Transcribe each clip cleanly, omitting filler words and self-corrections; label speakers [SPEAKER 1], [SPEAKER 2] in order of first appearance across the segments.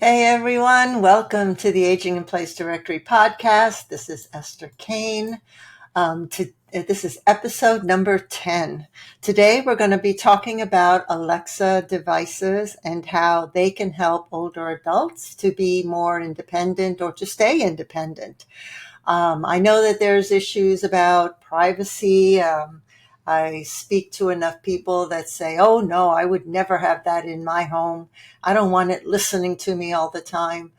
[SPEAKER 1] Hey everyone, welcome to the Aging in Place Directory podcast. This is Esther Kane. This is episode number 10. Today we're going to be talking about Alexa devices and how they can help older adults to be more independent or to stay independent. I know that there's issues about privacy. I speak to enough people that say, oh no, I would never have that in my home. I don't want it listening to me all the time.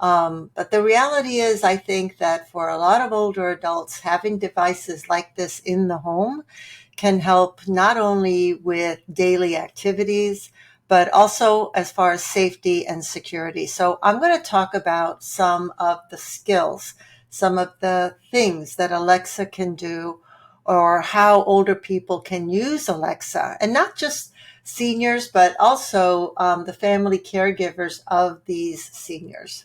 [SPEAKER 1] But the reality is, I think that for a lot of older adults, having devices like this in the home can help not only with daily activities, but also as far as safety and security. So I'm going to talk about some of the skills, some of the things that Alexa can do, or how older people can use Alexa, and not just seniors, but also the family caregivers of these seniors.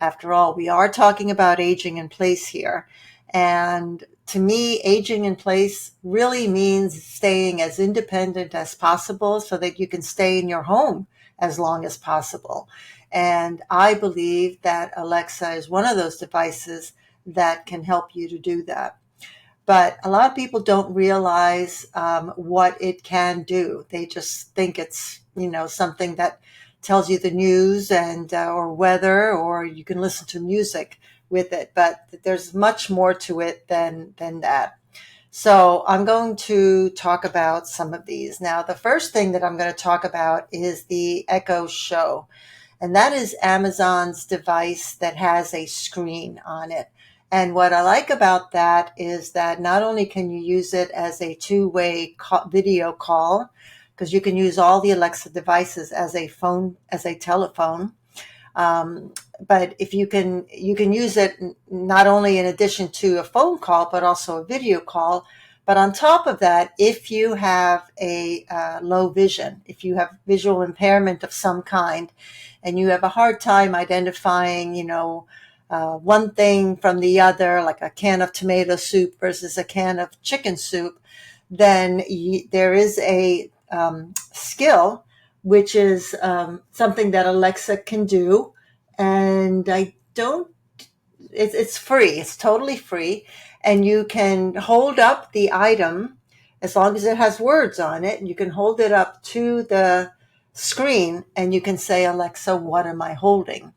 [SPEAKER 1] After all, we are talking about aging in place here. And to me, aging in place really means staying as independent as possible so that you can stay in your home as long as possible. And I believe that Alexa is one of those devices that can help you to do that. But a lot of people don't realize what it can do. They just think it's, something that tells you the news and or weather, or you can listen to music with it. But there's much more to it than that. So I'm going to talk about some of these. Now, the first thing that I'm going to talk about is the Echo Show. And that is Amazon's device that has a screen on it. And what I like about that is that not only can you use it as a two-way video call, because you can use all the Alexa devices as a phone, as a telephone. But if you can use it not only in addition to a phone call, but also a video call. But on top of that, if you have a low vision, if you have visual impairment of some kind, and you have a hard time identifying, one thing from the other, like a can of tomato soup versus a can of chicken soup, then there is a skill, which is something that Alexa can do. And it's free. It's totally free. And you can hold up the item as long as it has words on it. You can hold it up to the screen and you can say, Alexa, what am I holding?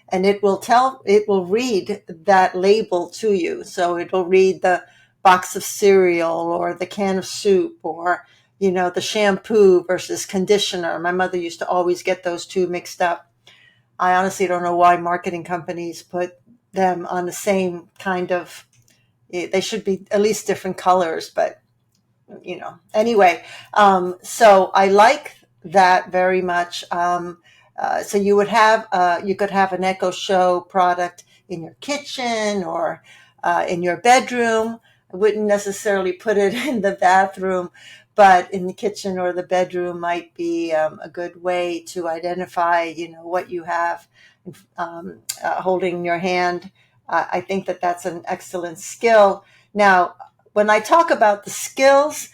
[SPEAKER 1] And it will read that label to you. So it will read the box of cereal or the can of soup or, the shampoo versus conditioner. My mother used to always get those two mixed up. I honestly don't know why marketing companies put them on the same kind of, they should be at least different colors, but anyway, so I like that very much. So you could have an Echo Show product in your kitchen or in your bedroom. I wouldn't necessarily put it in the bathroom, but in the kitchen or the bedroom might be a good way to identify, what you have holding in your hand. I think that that's an excellent skill. Now, when I talk about the skills,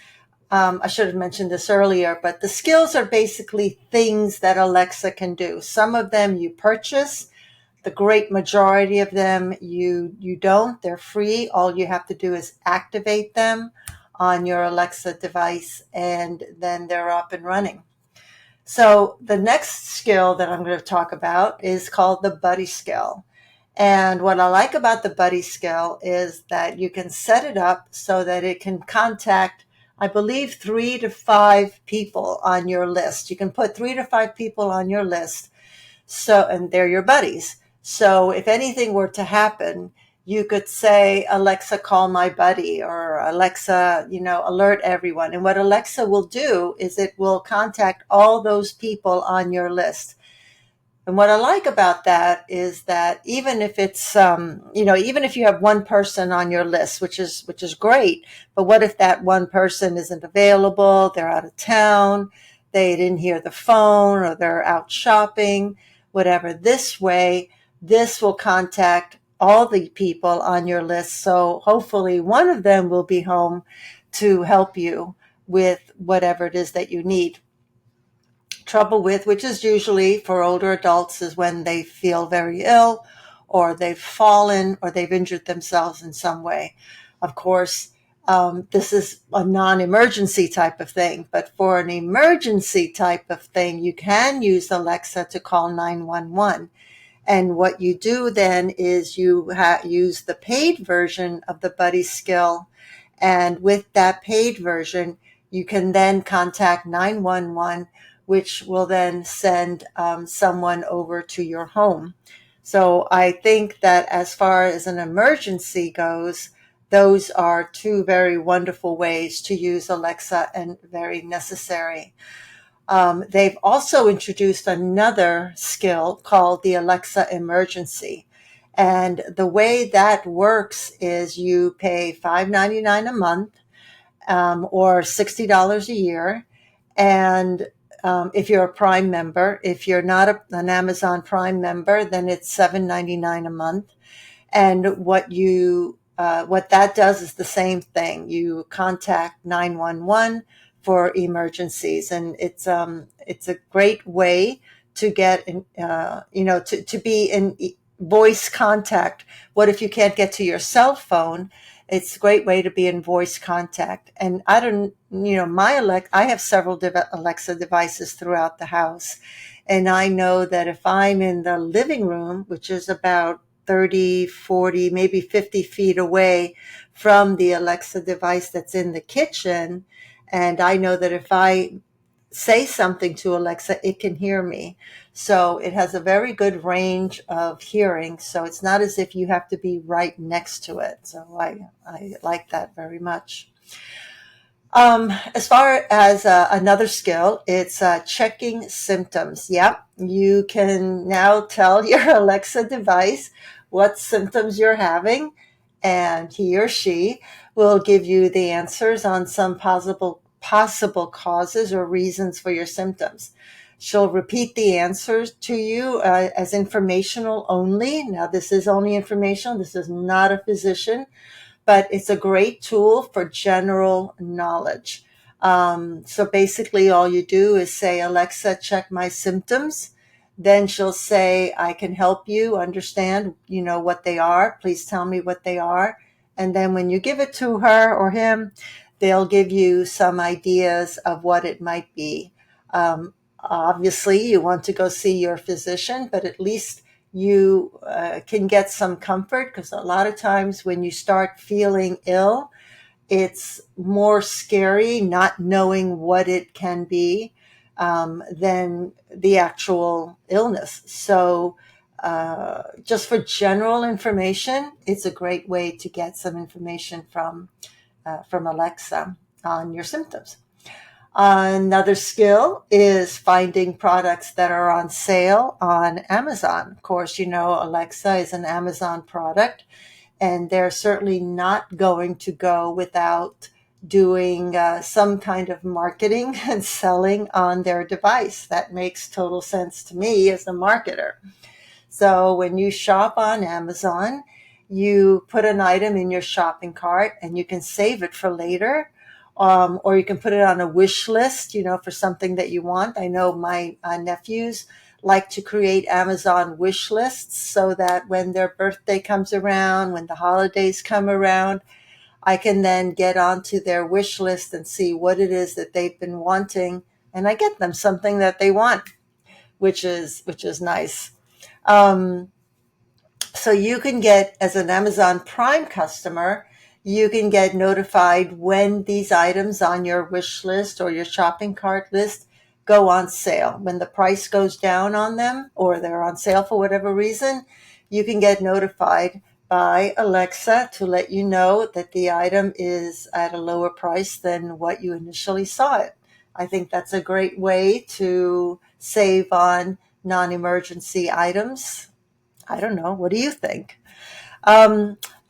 [SPEAKER 1] I should have mentioned this earlier, but the skills are basically things that Alexa can do. Some of them you purchase. The great majority of them you don't. They're free. All you have to do is activate them on your Alexa device, and then they're up and running. So the next skill that I'm going to talk about is called the buddy skill. And what I like about the buddy skill is that you can set it up so that it can contact, I believe, 3 to 5 people on your list. You can put 3 to 5 people on your list. So, and they're your buddies. So if anything were to happen, you could say, Alexa, call my buddy, or Alexa, alert everyone. And what Alexa will do is it will contact all those people on your list. And what I like about that is that even if it's, even if you have one person on your list, which is great, but what if that one person isn't available? They're out of town, they didn't hear the phone, or they're out shopping, whatever. This way, this will contact all the people on your list. So hopefully one of them will be home to help you with whatever it is that you need. trouble with, which is usually for older adults, is when they feel very ill or they've fallen or they've injured themselves in some way. Of course, this is a non-emergency type of thing, but for an emergency type of thing, you can use Alexa to call 911. And what you do then is you use the paid version of the Buddy skill. And with that paid version, you can then contact 911, which will then send someone over to your home. So I think that as far as an emergency goes, those are two very wonderful ways to use Alexa and very necessary. They've also introduced another skill called the Alexa Emergency. And the way that works is you pay $5.99 a month, or $60 a year. And if you're a Prime member, if you're not an Amazon Prime member, then it's $7.99 a month. And what that does is the same thing. You contact 911 for emergencies, and it's a great way to get to be in voice contact. What if you can't get to your cell phone? It's a great way to be in voice contact. And I don't, I have several Alexa devices throughout the house. And I know that if I'm in the living room, which is about 30, 40, maybe 50 feet away from the Alexa device that's in the kitchen, and I know that if I say something to Alexa, it can hear me. So it has a very good range of hearing. So it's not as if you have to be right next to it. So I like that very much. As far as another skill, it's checking symptoms. Yep, you can now tell your Alexa device what symptoms you're having, and he or she will give you the answers on some possible causes or reasons for your symptoms. She'll repeat the answers to you as informational only. Now, this is only informational. This is not a physician, but it's a great tool for general knowledge. So basically all you do is say, Alexa, check my symptoms. Then she'll say, I can help you understand, what they are. Please tell me what they are. And then when you give it to her or him, they'll give you some ideas of what it might be. Obviously, you want to go see your physician, but at least you can get some comfort, because a lot of times when you start feeling ill, it's more scary not knowing what it can be than the actual illness. So just for general information, it's a great way to get some information from Alexa on your symptoms. Another skill is finding products that are on sale on Amazon. Of course, Alexa is an Amazon product, and they're certainly not going to go without doing some kind of marketing and selling on their device. That makes total sense to me as a marketer. So when you shop on Amazon, you put an item in your shopping cart and you can save it for later. Or you can put it on a wish list, for something that you want. I know my nephews like to create Amazon wish lists so that when their birthday comes around, when the holidays come around, I can then get onto their wish list and see what it is that they've been wanting, and I get them something that they want, which is nice. So you can get, as an Amazon Prime customer, you can get notified when these items on your wish list or your shopping cart list go on sale. When the price goes down on them, or they're on sale for whatever reason, you can get notified by Alexa to let you know that the item is at a lower price than what you initially saw it. I think that's a great way to save on non-emergency items. I don't know. What do you think?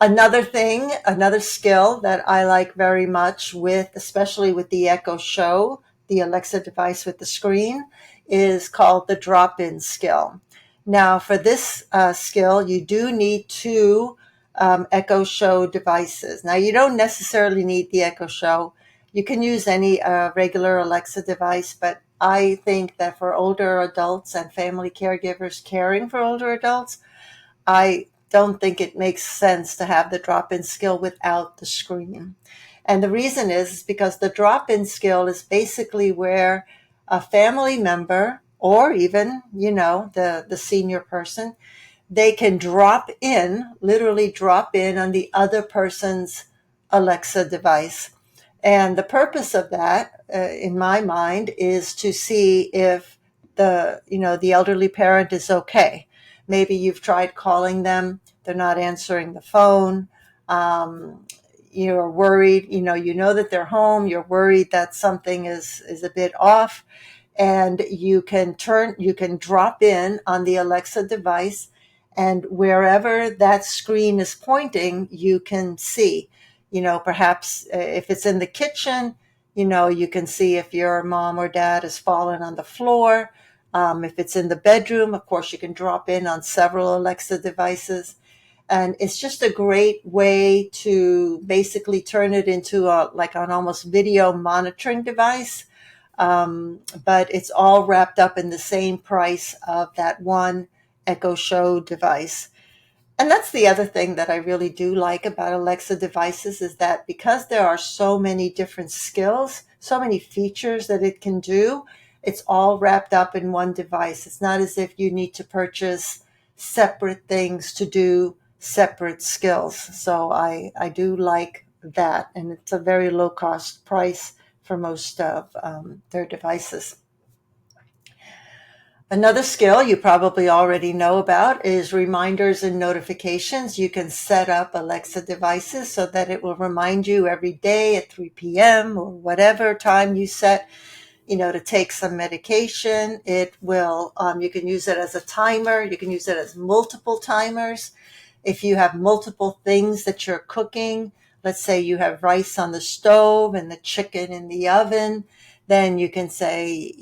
[SPEAKER 1] Another skill that I like very much especially with the Echo Show, the Alexa device with the screen, is called the drop-in skill. Now, for this skill, you do need two Echo Show devices. Now, you don't necessarily need the Echo Show. You can use any regular Alexa device, but I think that for older adults and family caregivers caring for older adults, I don't think it makes sense to have the drop-in skill without the screen. And the reason is because the drop-in skill is basically where a family member or even, the senior person, they can drop in, literally drop in on the other person's Alexa device. And the purpose of that, in my mind, is to see if the elderly parent is okay. Maybe you've tried calling them, they're not answering the phone. You're worried, you know that they're home. You're worried that something is a bit off, and you can drop in on the Alexa device, and wherever that screen is pointing, you can see, perhaps if it's in the kitchen, you can see if your mom or dad has fallen on the floor. If it's in the bedroom, of course, you can drop in on several Alexa devices. And it's just a great way to basically turn it into like an almost video monitoring device. But it's all wrapped up in the same price of that one Echo Show device. And that's the other thing that I really do like about Alexa devices, is that because there are so many different skills, so many features that it can do, it's all wrapped up in one device. It's not as if you need to purchase separate things to do separate skills. So I do like that. And it's a very low cost price for most of their devices. Another skill you probably already know about is reminders and notifications. You can set up Alexa devices so that it will remind you every day at 3 p.m. or whatever time you set, to take some medication. It will, you can use it as a timer. You can use it as multiple timers. If you have multiple things that you're cooking, let's say you have rice on the stove and the chicken in the oven, then you can say,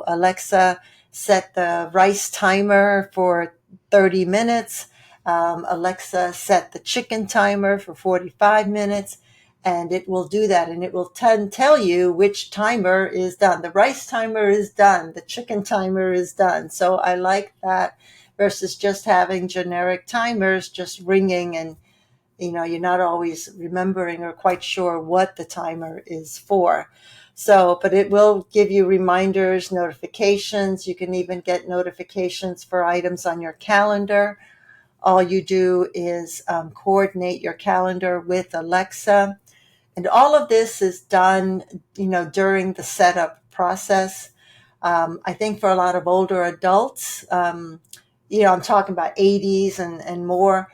[SPEAKER 1] Alexa, set the rice timer for 30 minutes. Alexa, set the chicken timer for 45 minutes. And it will do that. And it will tell you which timer is done. The rice timer is done. The chicken timer is done. So I like that versus just having generic timers just ringing, and you're not always remembering or quite sure what the timer is for. So, but it will give you reminders, notifications. You can even get notifications for items on your calendar. All you do is coordinate your calendar with Alexa. And all of this is done, during the setup process. I think for a lot of older adults, I'm talking about 80s and more,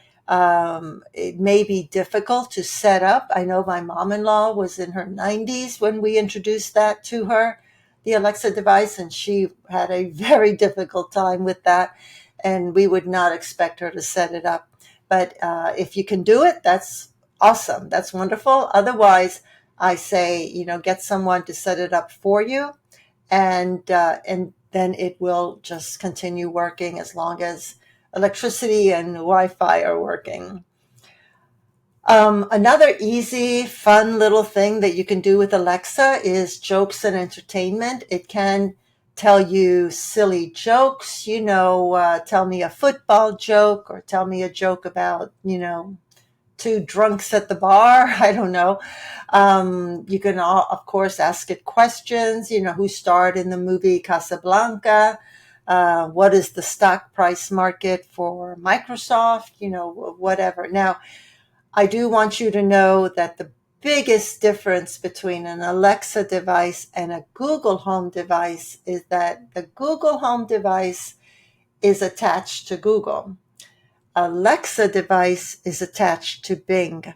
[SPEAKER 1] it may be difficult to set up. I know my mom-in-law was in her 90s when we introduced that to her, the Alexa device, and she had a very difficult time with that, and we would not expect her to set it up. But if you can do it, that's awesome. That's wonderful. Otherwise, I say, get someone to set it up for you, and then it will just continue working as long as electricity and Wi-Fi are working. Another easy, fun little thing that you can do with Alexa is jokes and entertainment. It can tell you silly jokes, tell me a football joke, or tell me a joke about, two drunks at the bar. I don't know. You can, of course, ask it questions, who starred in the movie Casablanca? What is the stock price market for Microsoft? Whatever. Now, I do want you to know that the biggest difference between an Alexa device and a Google Home device is that the Google Home device is attached to Google. Alexa device is attached to Bing.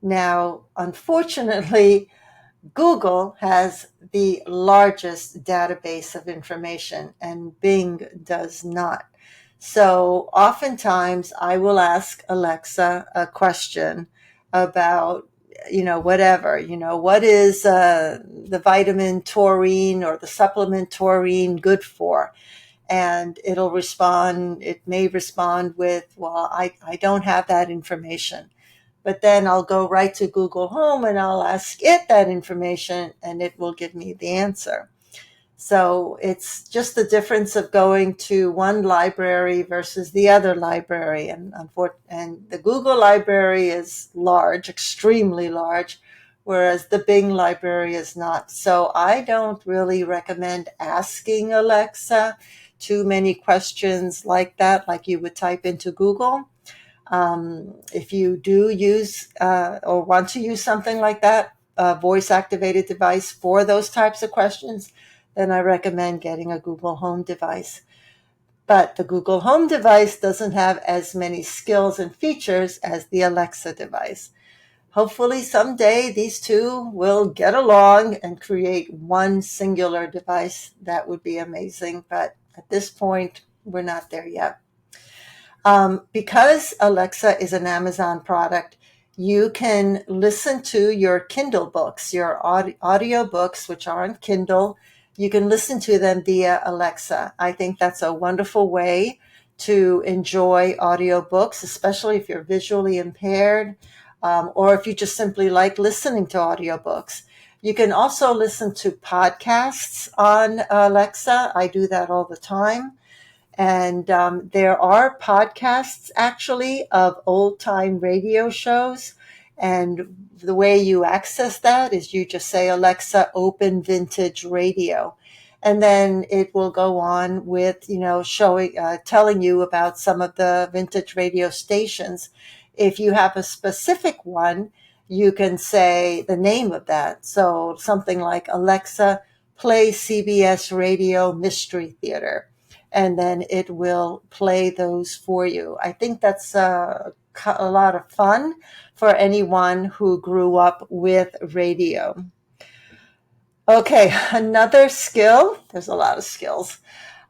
[SPEAKER 1] Now, unfortunately, Google has the largest database of information and Bing does not. So oftentimes I will ask Alexa a question about, whatever, what is the vitamin taurine or the supplement taurine good for? And it may respond with, well, I don't have that information. But then I'll go right to Google Home and I'll ask it that information and it will give me the answer. So it's just the difference of going to one library versus the other library. And the Google library is large, extremely large, whereas the Bing library is not. So I don't really recommend asking Alexa too many questions like that, like you would type into Google. If you do use or want to use something like that, a voice activated device for those types of questions, then I recommend getting a Google Home device. But the Google Home device doesn't have as many skills and features as the Alexa device. Hopefully someday these two will get along and create one singular device. That would be amazing. But at this point, we're not there yet. Because Alexa is an Amazon product, you can listen to your Kindle books, your audio books, which are on Kindle. You can listen to them via Alexa. I think that's a wonderful way to enjoy audiobooks, especially if you're visually impaired, or if you just simply like listening to audiobooks. You can also listen to podcasts on Alexa. I do that all the time. And there are podcasts actually of old time radio shows. And the way you access that is you just say, Alexa, open vintage radio. And then it will go on with, telling you about some of the vintage radio stations. If you have a specific one, you can say the name of that. So something like Alexa, play CBS Radio Mystery Theater, and then it will play those for you. I think that's a lot of fun for anyone who grew up with radio. Okay, another skill, there's a lot of skills.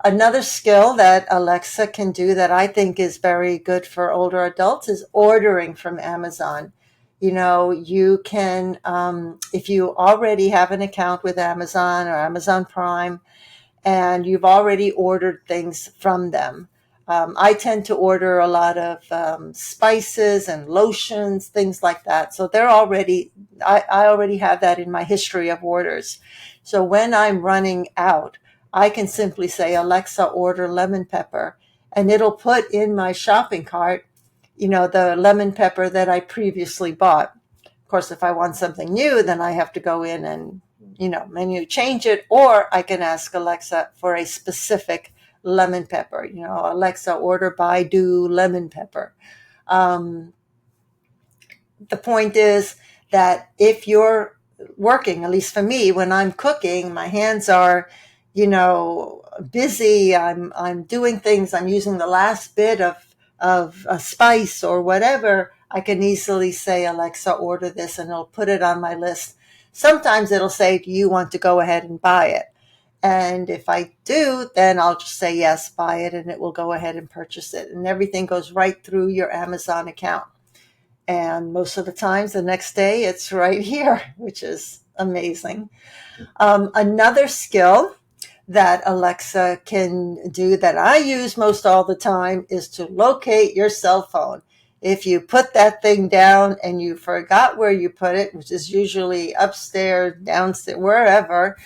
[SPEAKER 1] Another skill that Alexa can do that I think is very good for older adults is ordering from Amazon. You can, if you already have an account with Amazon or Amazon Prime, and you've already ordered things from them. I tend to order a lot of spices and lotions, things like that. So I already have that in my history of orders. So when I'm running out, I can simply say, Alexa, order lemon pepper, and it'll put in my shopping cart, the lemon pepper that I previously bought. Of course, if I want something new, then I have to go in and menu change it, or I can ask Alexa for a specific lemon pepper. Alexa, order Baidu lemon pepper. The point is that if you're working, at least for me, when I'm cooking, my hands are, busy. I'm doing things. I'm using the last bit of a spice or whatever. I can easily say, Alexa, order this, and it'll put it on my list. Sometimes it'll say, do you want to go ahead and buy it? And if I do, then I'll just say, yes, buy it, and it will go ahead and purchase it. And everything goes right through your Amazon account. And most of the times the next day it's right here, which is amazing. Another skill that Alexa can do that I use most all the time is to locate your cell phone. If you put that thing down and you forgot where you put it, which is usually upstairs, downstairs, wherever,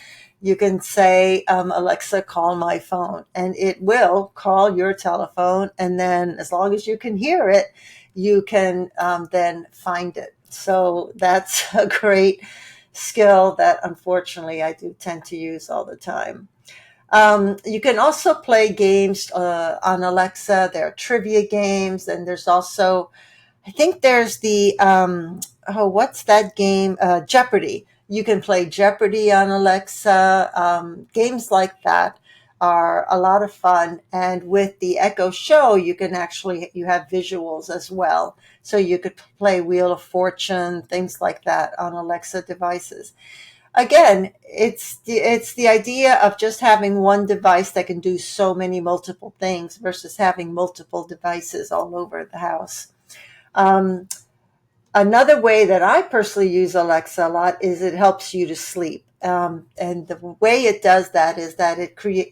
[SPEAKER 1] you can say, Alexa, call my phone, and it will call your telephone. And then as long as you can hear it, you can then find it. So that's a great skill that unfortunately I do tend to use all the time. You can also play games on Alexa. There are trivia games, and there's also, I think there's the, what's that game? Jeopardy. You can play Jeopardy on Alexa. Games like that are a lot of fun. And with the Echo Show, you have visuals as well. So you could play Wheel of Fortune, things like that on Alexa devices. Again, it's the idea of just having one device that can do so many multiple things versus having multiple devices all over the house. Another way that I personally use Alexa a lot is it helps you to sleep. And the way it does that is that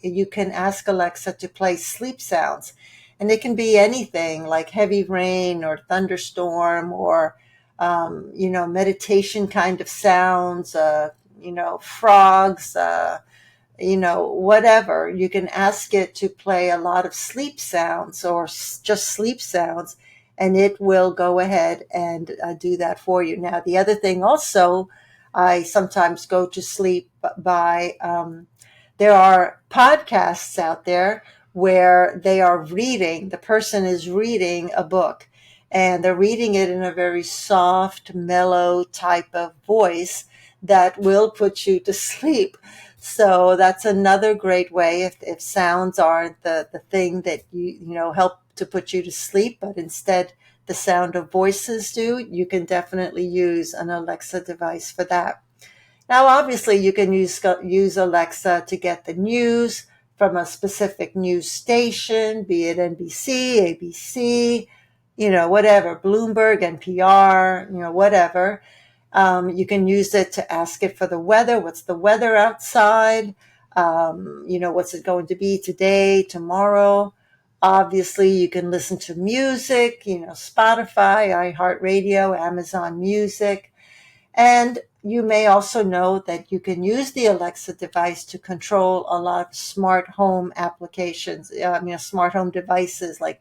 [SPEAKER 1] you can ask Alexa to play sleep sounds. And it can be anything like heavy rain or thunderstorm or, meditation kind of sounds, frogs, whatever. You can ask it to play a lot of sleep sounds or just sleep sounds, and it will go ahead and do that for you. Now, the other thing also, I sometimes go to sleep by, there are podcasts out there where the person is reading a book, and they're reading it in a very soft, mellow type of voice that will put you to sleep. So that's another great way if sounds aren't the thing that help to put you to sleep, but instead the sound of voices do, you can definitely use an Alexa device for that. Now, obviously, you can use Alexa to get the news from a specific news station, be it NBC, ABC, whatever, Bloomberg, NPR, whatever. You can use it to ask it for the weather. What's the weather outside? What's it going to be today, tomorrow? Obviously, you can listen to music, Spotify, iHeartRadio, Amazon Music. And you may also know that you can use the Alexa device to control a lot of smart home applications, smart home devices. Like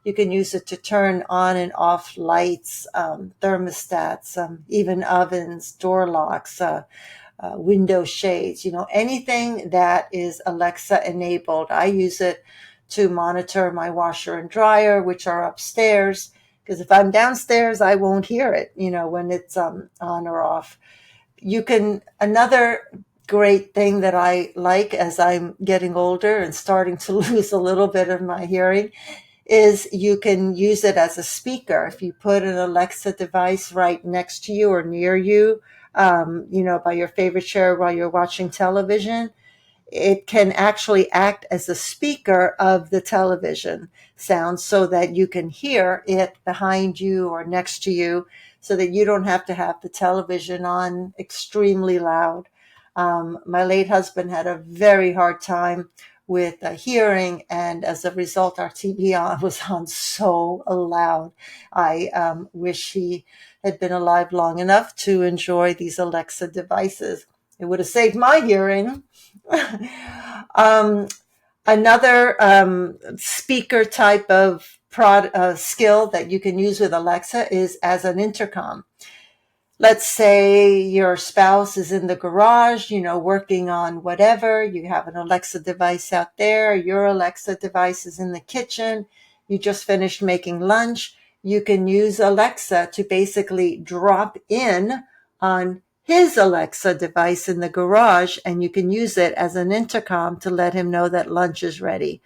[SPEAKER 1] you can use it to turn on and off lights, thermostats, even ovens, door locks, window shades, anything that is Alexa enabled. I use it to monitor my washer and dryer, which are upstairs, because if I'm downstairs, I won't hear it, when it's on or off. Another great thing that I like as I'm getting older and starting to lose a little bit of my hearing is you can use it as a speaker. If you put an Alexa device right next to you or near you, by your favorite chair while you're watching television, it can actually act as a speaker of the television sound so that you can hear it behind you or next to you so that you don't have to have the television on extremely loud. My late husband had a very hard time with hearing, and as a result, our TV was on so loud. I wish he had been alive long enough to enjoy these Alexa devices. It would have saved my hearing. um, Another speaker type of skill that you can use with Alexa is as an intercom. Let's say your spouse is in the garage, working on whatever. You have an Alexa device out there. Your Alexa device is in the kitchen. You just finished making lunch. You can use Alexa to basically drop in on his Alexa device in the garage, and you can use it as an intercom to let him know that lunch is ready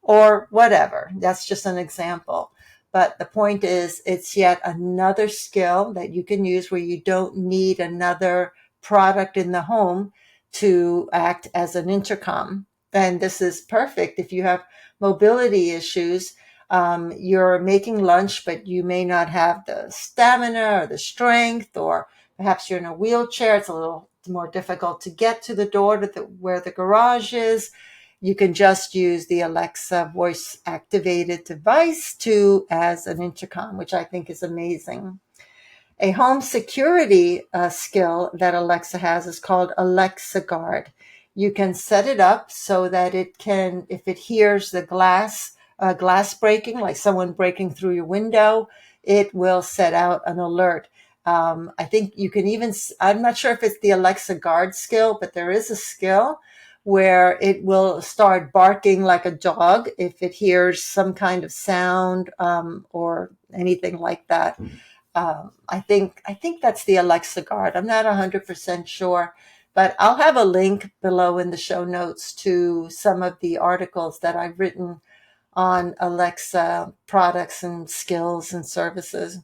[SPEAKER 1] or whatever. That's just an example. But the point is, it's yet another skill that you can use where you don't need another product in the home to act as an intercom. And this is perfect if you have mobility issues. You're making lunch, but you may not have the stamina or the strength, or perhaps you're in a wheelchair. It's a little more difficult to get to the door where the garage is. You can just use the Alexa voice activated device as an intercom, which I think is amazing. A home security skill that Alexa has is called Alexa Guard. You can set it up so that it can, if it hears the glass breaking, like someone breaking through your window, it will set out an alert. I think you can even, I'm not sure if it's the Alexa Guard skill, but there is a skill where it will start barking like a dog if it hears some kind of sound or anything like that. I think that's the Alexa Guard. I'm not 100% sure, but I'll have a link below in the show notes to some of the articles that I've written on Alexa products and skills and services.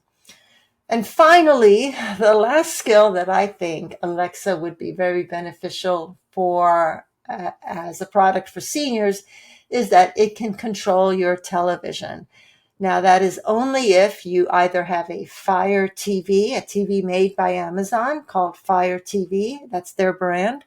[SPEAKER 1] And finally, the last skill that I think Alexa would be very beneficial for as a product for seniors is that it can control your television. Now, that is only if you either have a Fire TV, a TV made by Amazon called Fire TV, that's their brand,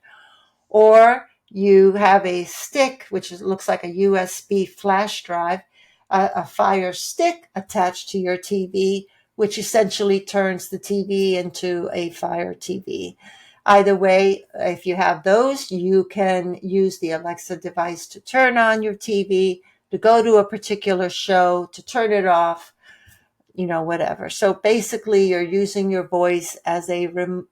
[SPEAKER 1] or you have a stick, which looks like a USB flash drive, a Fire stick attached to your TV, which essentially turns the TV into a Fire TV. Either way, if you have those, you can use the Alexa device to turn on your TV, to go to a particular show, to turn it off, whatever. So basically, you're using your voice as and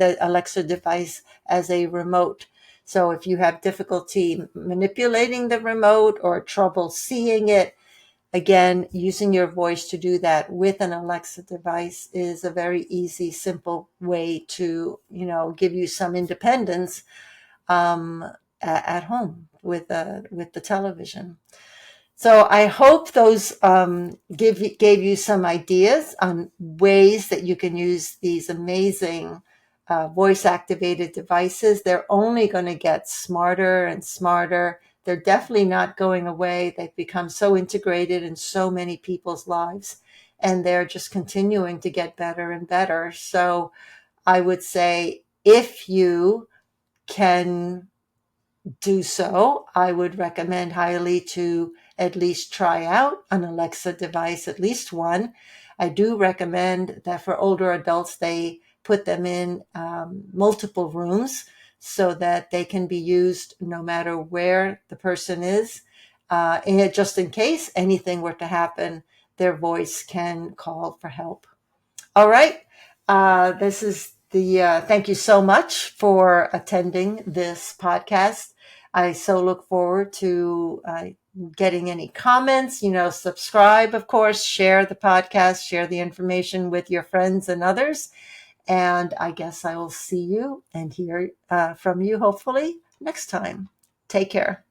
[SPEAKER 1] the Alexa device as a remote. So if you have difficulty manipulating the remote or trouble seeing it, again, using your voice to do that with an Alexa device is a very easy, simple way to, give you some independence at home with the television. So I hope those gave you some ideas on ways that you can use these amazing voice-activated devices. They're only going to get smarter and smarter. They're definitely not going away. They've become so integrated in so many people's lives, and they're just continuing to get better and better. So I would say if you can do so, I would recommend highly to at least try out an Alexa device, at least one. I do recommend that for older adults, they put them in multiple rooms so that they can be used no matter where the person is. And just in case anything were to happen, their voice can call for help. All right. This is thank you so much for attending this podcast. I so look forward to getting any comments, subscribe, of course, share the podcast, share the information with your friends and others. And I guess I will see you and hear from you hopefully next time. Take care.